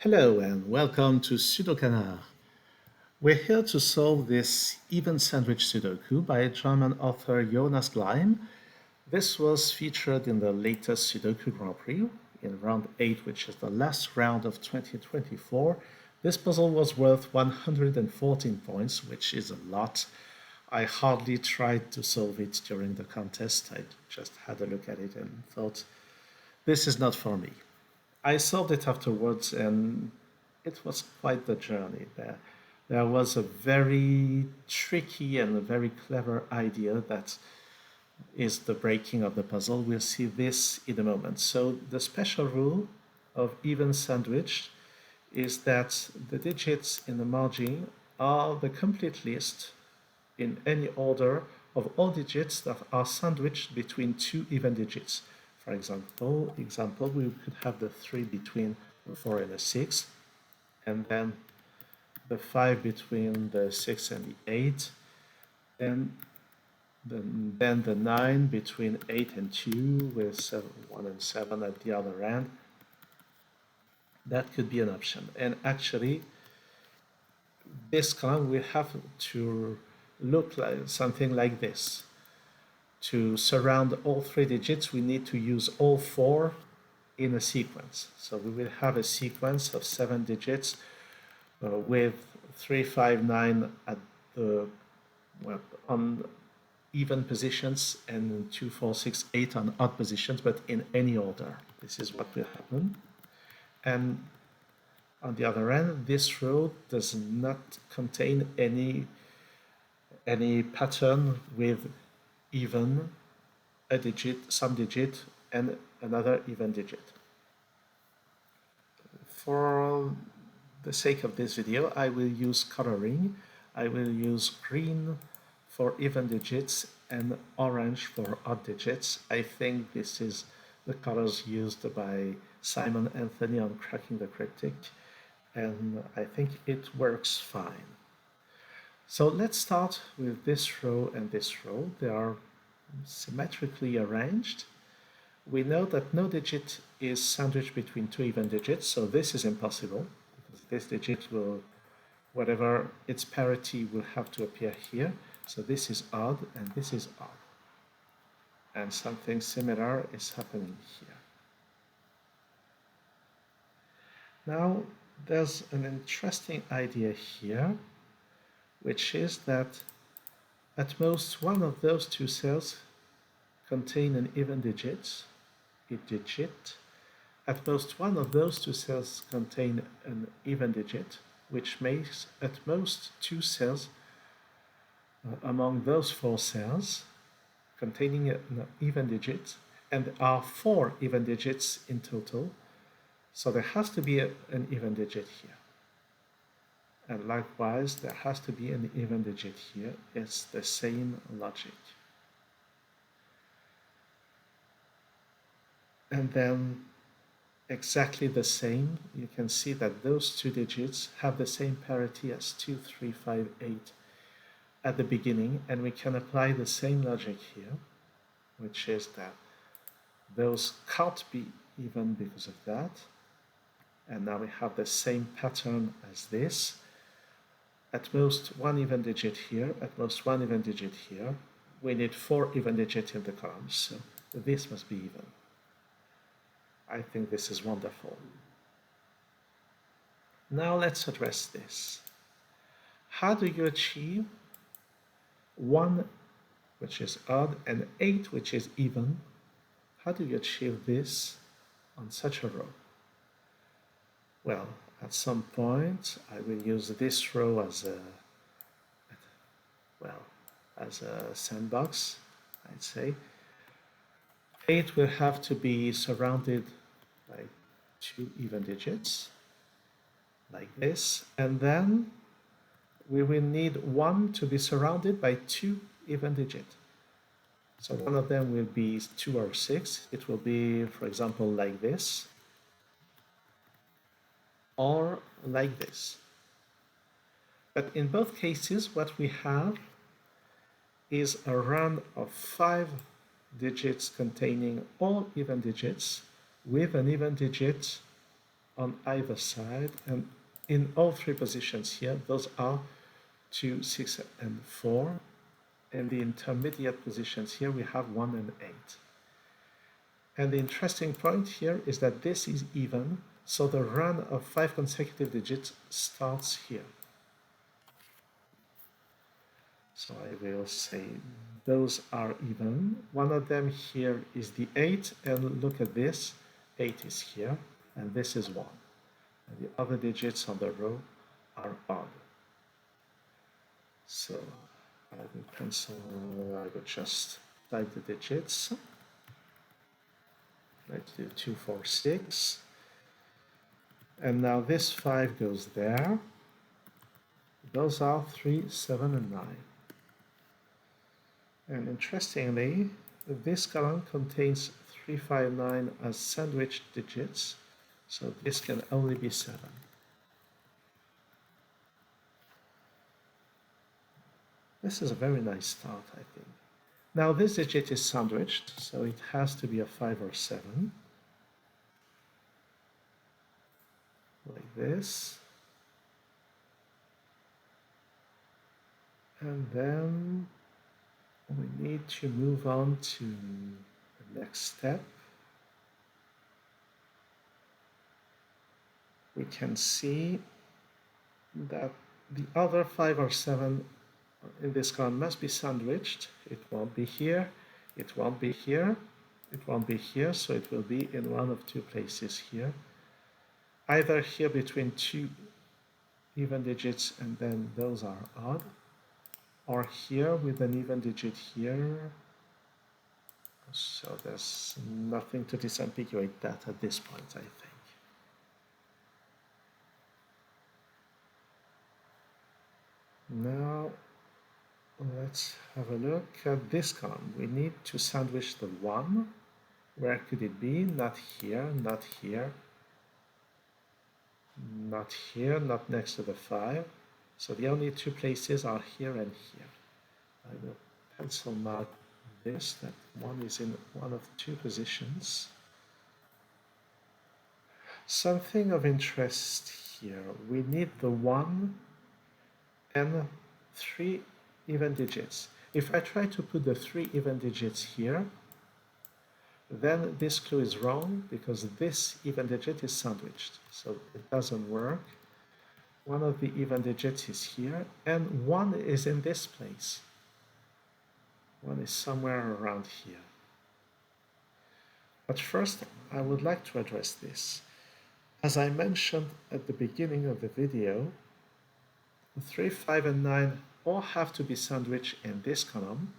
Hello and welcome to SudoKanard. We're here to solve this even sandwich Sudoku by German author Jonas Gleim. This was featured in the latest Sudoku Grand Prix in round 8, which is the last round of 2024. This puzzle was worth 114 points, which is a lot. I hardly tried to solve it during the contest. I just had a look at it and thought, this is not for me. I solved it afterwards, and it was quite the journey. There was a very tricky and a very clever idea that is the breaking of the puzzle. We'll see this in a moment. So the special rule of even sandwich is that the digits in the margin are the complete list in any order of all digits that are sandwiched between two even digits. For example, we could have the 3 between the 4 and the 6, and then the 5 between the 6 and the 8, and then the 9 between 8 and 2 with 1 and 7 at the other end. That could be an option. And actually, this column will have to look like something like this. To surround all 3 digits, we need to use all 4 in a sequence. So we will have a sequence of 7 digits with 3, 5, 9 at the on even positions and 2, 4, 6, 8 on odd positions, but in any order. This is what will happen. And on the other end, this row does not contain any pattern with even a digit, some digit, and another even digit. For the sake of this video, I will use coloring. I will use green for even digits and orange for odd digits. I think this is the colors used by Simon Anthony on Cracking the Cryptic, and I think it works fine. So let's start with this row and this row. They are symmetrically arranged. We know that no digit is sandwiched between 2 even digits, so this is impossible, because this digit will, whatever its parity, will have to appear here. So this is odd and this is odd. And something similar is happening here. Now, there's an interesting idea here, which is that at most one of those 2 cells contain an even digit. At most one of those 2 cells contain an even digit, which makes at most 2 cells among those 4 cells containing an even digit, and there are 4 even digits in total, so there has to be an even digit here. And likewise, there has to be an even digit here. It's the same logic. And then exactly the same, you can see that those 2 digits have the same parity as 2, 3, 5, 8 at the beginning, and we can apply the same logic here, which is that those can't be even because of that. And now we have the same pattern as this. At most 1 even digit here, at most 1 even digit here. We need 4 even digits in the columns, so this must be even. I think this is wonderful. Now let's address this. How do you achieve 1, which is odd, and 8, which is even? How do you achieve this on such a row? Well, at some point, I will use this row as a sandbox, I'd say. 8 will have to be surrounded by 2 even digits, like this, and then we will need 1 to be surrounded by 2 even digits. So one of them will be 2 or 6. It will be, for example, like this, or like this. But in both cases, what we have is a run of 5 digits containing all even digits with an even digit on either side, and in all three positions here, those are 2, 6, and 4. And the intermediate positions here, we have 1 and 8. And the interesting point here is that this is even, so the run of 5 consecutive digits starts here. So I will say those are even. One of them here is the 8, and look at this, 8 is here, and this is 1. And the other digits on the row are odd. So I will pencil, I will just type the digits. Let's do 2, 4, 6. And now this 5 goes there. Those are 3, 7, and 9. And interestingly, this column contains 3, 5, 9 as sandwich digits, so this can only be 7. This is a very nice start, I think. Now this digit is sandwiched, so it has to be a 5 or 7. Like this. And then we need to move on to the next step. We can see that the other 5 or 7 in this column must be sandwiched. It won't be here, it won't be here, it won't be here, so it will be in one of two places here. Either here between 2 even digits and then those are odd, or here with an even digit here. So there's nothing to disambiguate that at this point, I think. Now let's have a look at this column. We need to sandwich the 1. Where could it be? Not here, not here, not here, not next to the 5. So the only two places are here and here. I will pencil mark this, that 1 is in one of 2 positions. Something of interest here. We need the 1 and 3 even digits. If I try to put the 3 even digits here, then this clue is wrong because this even digit is sandwiched, so it doesn't work. One of the even digits is here, and 1 is in this place. 1 is somewhere around here. But first, I would like to address this. As I mentioned at the beginning of the video, 3, 5, and 9 all have to be sandwiched in this column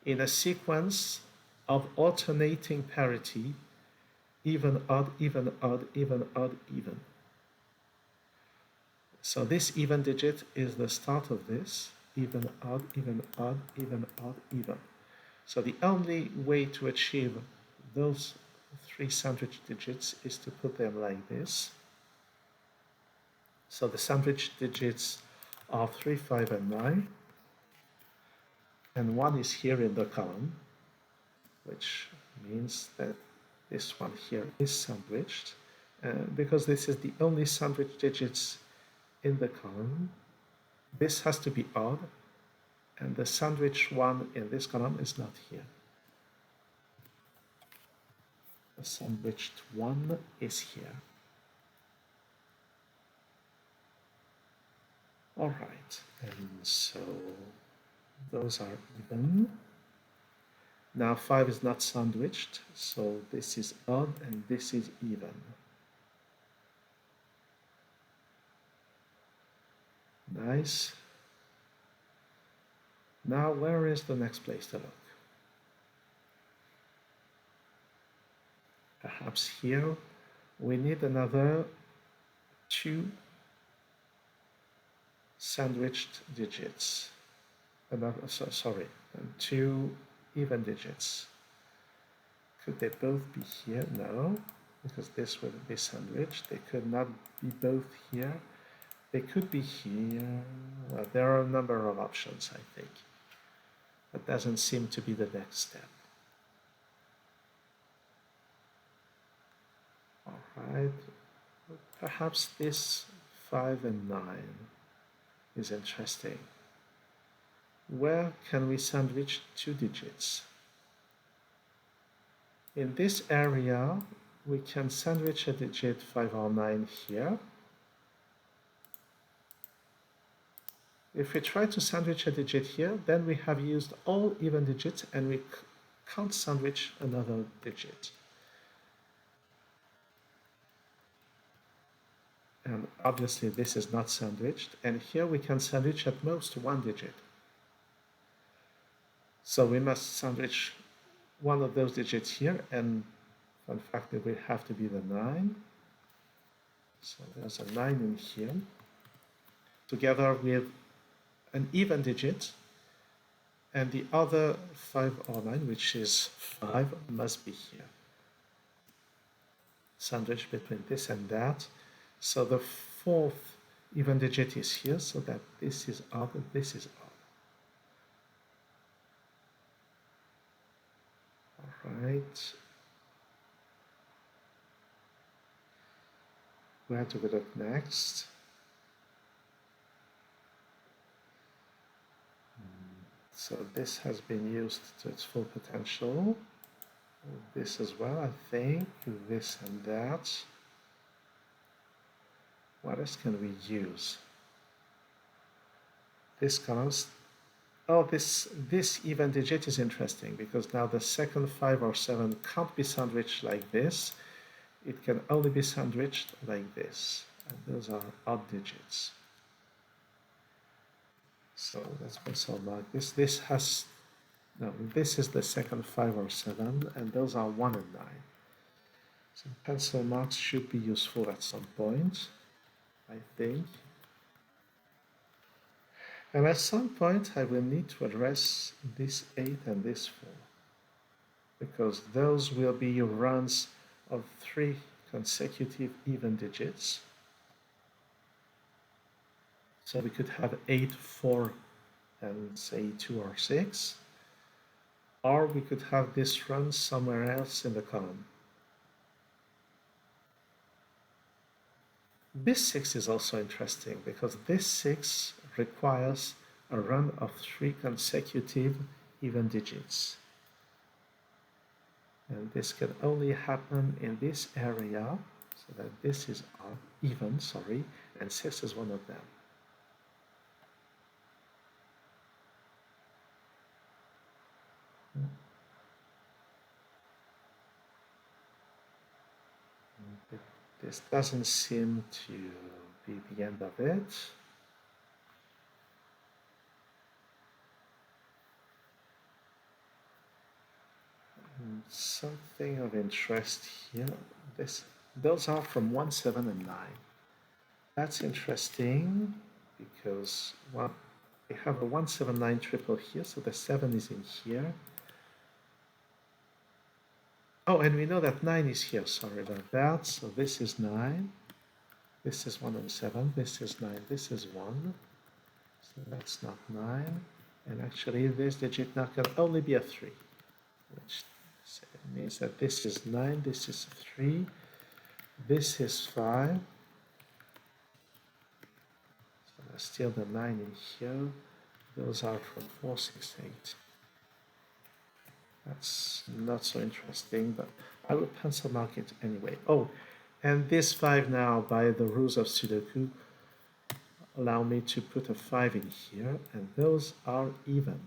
in a sequence of alternating parity, even, odd, even, odd, even, odd, even. So this even digit is the start of this, even, odd, even, odd, even, odd, even. So the only way to achieve those 3 sandwich digits is to put them like this. So the sandwich digits are 3, 5, and 9. And 1 is here in the column, which means that this one here is sandwiched. Because this is the only sandwich digits in the column, this has to be odd, and the sandwich 1 in this column is not here. The sandwiched 1 is here. All right, and so those are even. Now 5 is not sandwiched, so this is odd and this is even. Nice. Now where is the next place to look? Perhaps here we need another 2 sandwiched digits. Sorry, 2 even digits. Could they both be here? No, because this would be sandwiched. They could not be both here. They could be here. Well, there are a number of options, I think. That doesn't seem to be the next step. All right. Perhaps this 5 and 9 is interesting. Where can we sandwich 2 digits? In this area, we can sandwich a digit 5 or 9 here. If we try to sandwich a digit here, then we have used all even digits and we can't sandwich another digit. And obviously this is not sandwiched, and here we can sandwich at most 1 digit. So we must sandwich one of those digits here, and in fact it will have to be the 9. So there's a 9 in here, together with an even digit, and the other 5 or 9, which is 5, must be here. Sandwich between this and that. So the 4th even digit is here, so that this is odd and this is odd. All right. Where do we look next? So this has been used to its full potential. This as well, I think. This and that. What else can we use? This comes. Oh, this even digit is interesting because now the second 5 or 7 can't be sandwiched like this. It can only be sandwiched like this. And those are odd digits. So let's pencil mark this. This is the second 5 or 7, and those are 1 and 9. So pencil marks should be useful at some point, I think. And at some point, I will need to address this 8 and this 4, because those will be runs of 3 consecutive even digits. So we could have 8, 4, and say 2 or 6. Or we could have this run somewhere else in the column. This 6 is also interesting because this 6 requires a run of 3 consecutive even digits. And this can only happen in this area, so that this is even, and 6 is one of them. This doesn't seem to be the end of it. Something of interest here. Those are from 1, 7, and 9. That's interesting because we have a 1, 7, 9 triple here, so the 7 is in here. Oh, and we know that 9 is here, sorry about that. So this is 9, this is 1 and 7, this is 9, this is 1. So that's not 9. And actually this digit now can only be a 3, which means that this is 9, this is 3, this is 5. So there's still the 9 in here. Those are from 4, 6, 8. That's not so interesting, but I will pencil mark it anyway. Oh, and this 5 now, by the rules of Sudoku, allow me to put a 5 in here, and those are even.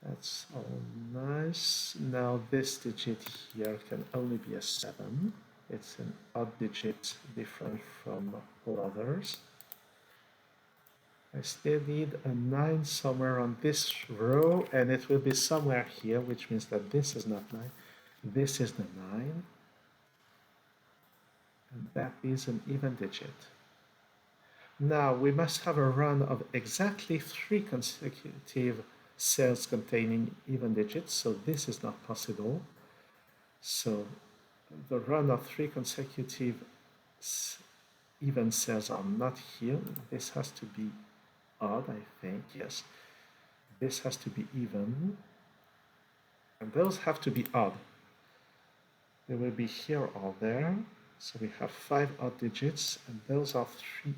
That's all nice. Now this digit here can only be a 7. It's an odd digit different from all others. I still need a 9 somewhere on this row, and it will be somewhere here, which means that this is not 9. This is the 9. And that is an even digit. Now we must have a run of exactly 3 consecutive cells containing even digits, so this is not possible. So the run of 3 consecutive even cells are not here. This has to be odd, I think, yes. This has to be even, and those have to be odd. They will be here or there. So we have 5 odd digits, and those are 3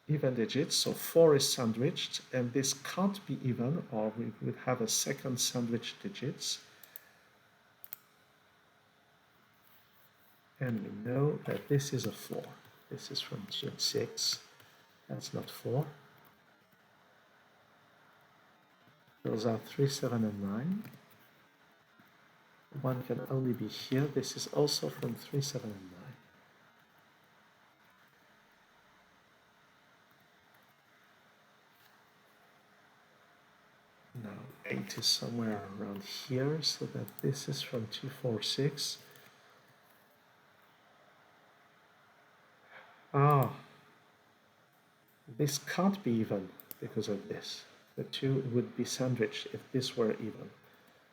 even digits. So 4 is sandwiched, and this can't be even, or we would have a second sandwich digits. And we know that this is a 4. This is from 2 and 6. That's not 4. Those are 3, 7, and 9. One can only be here. This is also from 3, 7, and 9. Now 8 is somewhere around here, so that this is from 2, 4, 6. Ah, this can't be even because of this. The 2 would be sandwiched if this were even.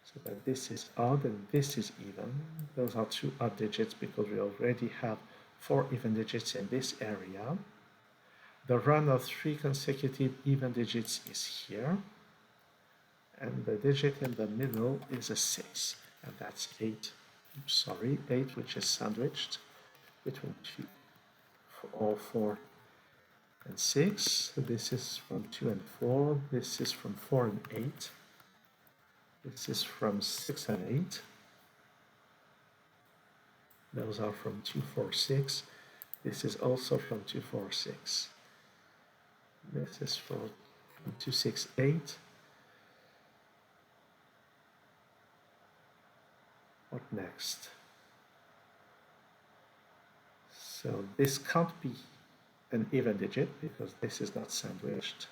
So that this is odd and this is even. Those are 2 odd digits because we already have 4 even digits in this area. The run of 3 consecutive even digits is here. And the digit in the middle is a 6. And that's 8. Oops, sorry, 8, which is sandwiched between 2 or 4 and 6. So this is from 2 and 4. This is from 4 and 8. This is from 6 and 8. Those are from 2, 4, 6. This is also from 2, 4, 6. This is from 2, 6, 8. What next? So this can't be an even digit because this is not sandwiched.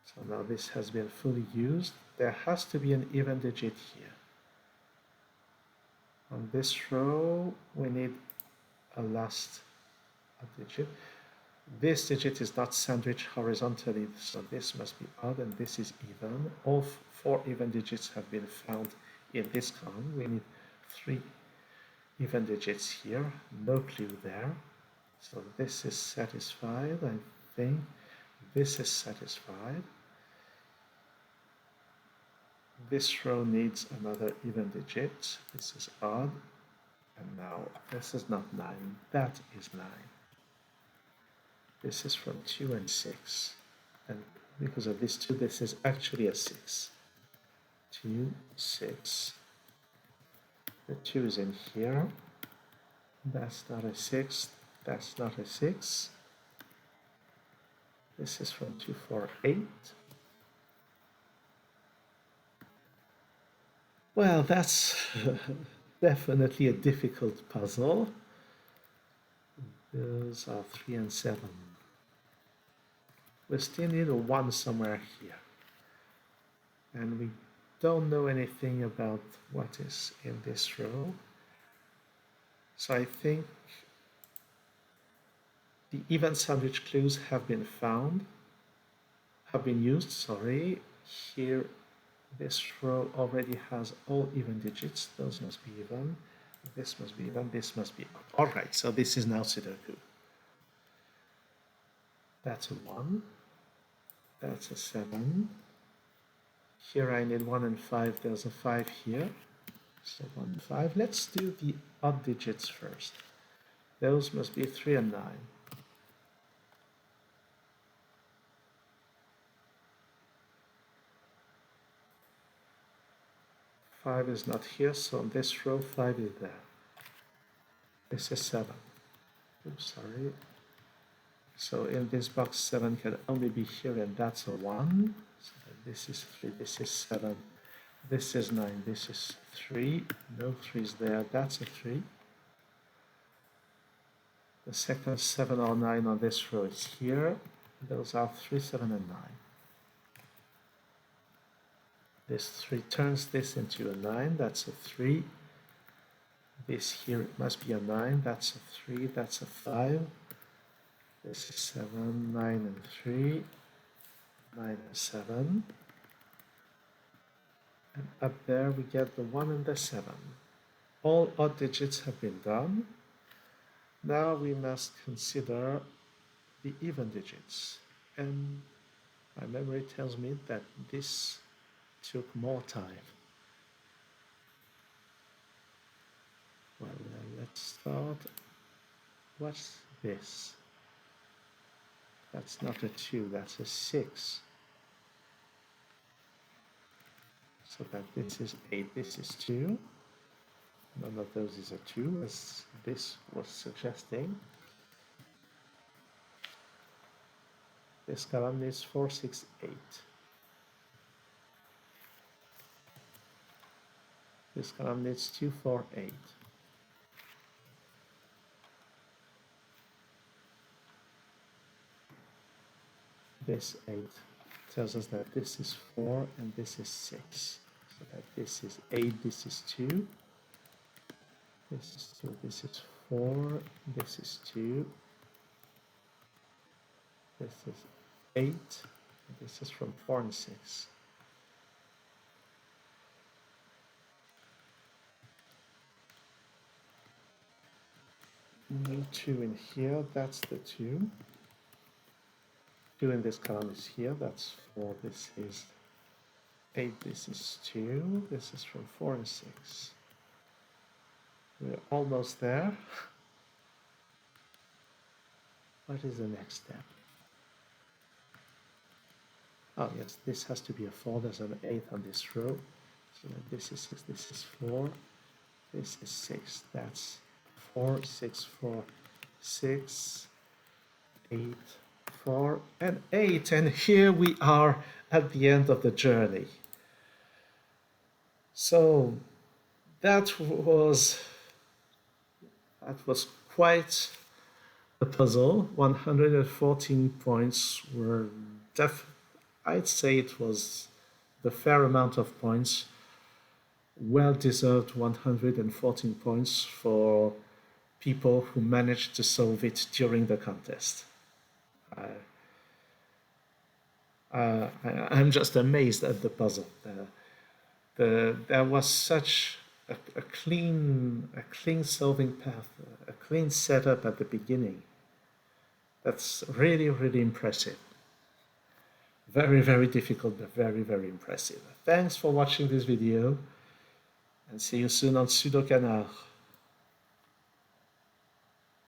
So now this has been fully used. There has to be an even digit here. On this row, we need a last digit. This digit is not sandwiched horizontally, so this must be odd, and this is even. All 4 even digits have been found in this column. We need 3 even digits here, no clue there. So this is satisfied, I think. This is satisfied. This row needs another even digit. This is odd. And now this is not 9, that is 9. This is from 2 and 6. And because of this 2, this is actually a 6. 2, 6. The 2 is in here. That's not a 6. That's not a 6. This is from 2, 4, 8. Well, that's definitely a difficult puzzle. Those are 3 and 7. We still need a 1 somewhere here. And we don't know anything about what is in this row. So I think the even sandwich clues have been used, sorry. Here, this row already has all even digits. Those must be even. This must be even. This must be odd. All right, so this is now Sudoku. That's a 1. That's a 7. Here I need 1 and 5. There's a 5 here. So 1 and 5. Let's do the odd digits first. Those must be 3 and 9. 5 is not here, so on this row 5 is there. This is 7. Oops, sorry. So in this box 7 can only be here, and that's a 1. So this is 3, this is 7, this is 9, this is 3. No 3 is there, that's a 3. The second 7 or 9 on this row is here. Those are 3, 7, and 9. This 3 turns this into a 9, that's a 3. This here must be a 9, that's a 3, that's a 5. This is 7, 9, and 3, 9 and 7. And up there we get the 1 and the 7. All odd digits have been done. Now we must consider the even digits. And my memory tells me that this took more time. start. What's this? That's not a 2, that's a 6. So that this is 8, this is 2. None of those is a 2, as this was suggesting. This column is 4, 6, 8. This column needs 2, 4, 8. This 8 tells us that this is 4 and this is 6. So that this is 8, this is 2. This is 2, this is 4, this is 2. This is 8, this is from 4 and 6. No 2 in here, that's the 2. 2 in this column is here, that's 4, this is 8, this is 2, this is from 4 and 6. We're almost there. What is the next step? Oh yes, this has to be a 4, there's an 8 on this row. So this is 6, this is 4, this is 6, that's 4, 6, 4, 6, 8, 4, and 8. And here we are at the end of the journey. So that was quite a puzzle. 114 points were I'd say it was the fair amount of points. Well-deserved 114 points for people who managed to solve it during the contest. I'm just amazed at the puzzle. There was such a clean solving path, a clean setup at the beginning. That's really, really impressive. Very, very difficult, but very, very impressive. Thanks for watching this video, and see you soon on SudoKanard.